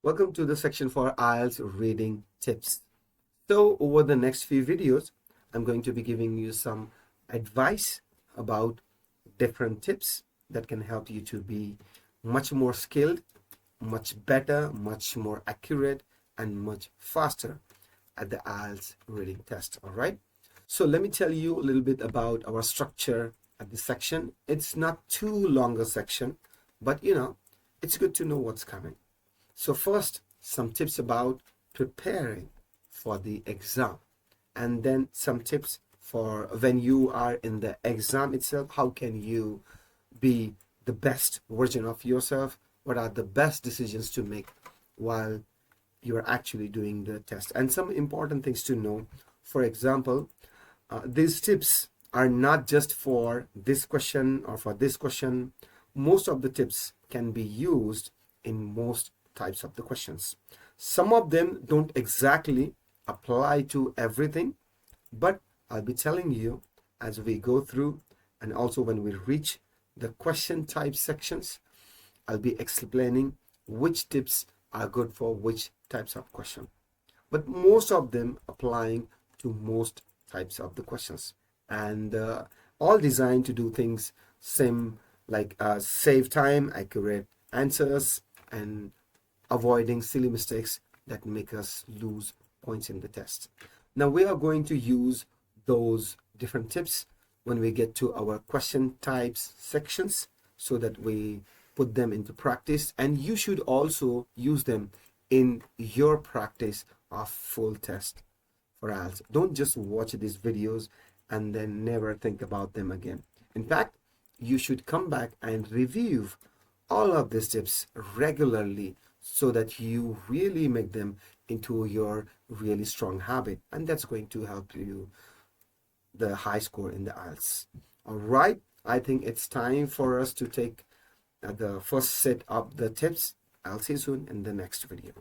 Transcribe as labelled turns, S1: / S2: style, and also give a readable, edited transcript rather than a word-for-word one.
S1: Welcome to the section for IELTS reading tips. So over the next few videos, I'm going to be giving you some advice about different tips that can help you to be much more skilled, much better, much more accurate, and much faster at the IELTS reading test. All right. So let me tell you a little bit about our structure at this section. It's not too long a section, but it's good to know what's coming. So first, some tips about preparing for the exam, and then some tips for when you are in the exam itself. How can you be the best version of yourself? What are the best decisions to make while you are actually doing the test? And some important things to know. For example, these tips are not just for this question or for this question. Most of the tips can be used in most types of the questions. Some of them don't exactly apply to everything, but I'll be telling you as we go through, and also when we reach the question type sections, I'll be explaining which tips are good for which types of question. But most of them applying to most types of the questions, and all designed to do things same, like save time, accurate answers, and avoiding silly mistakes that make us lose points in the test. Now we are going to use those different tips when we get to our question types sections so that we put them into practice, and you should also use them in your practice of full test for IELTS. Don't just watch these videos and then never think about them again. In fact, you should come back and review all of these tips regularly so that you really make them into your really strong habit, and that's going to help you the high score in the IELTS. All right, I think it's time for us to take the first set of the tips. I'll see you soon in the next video.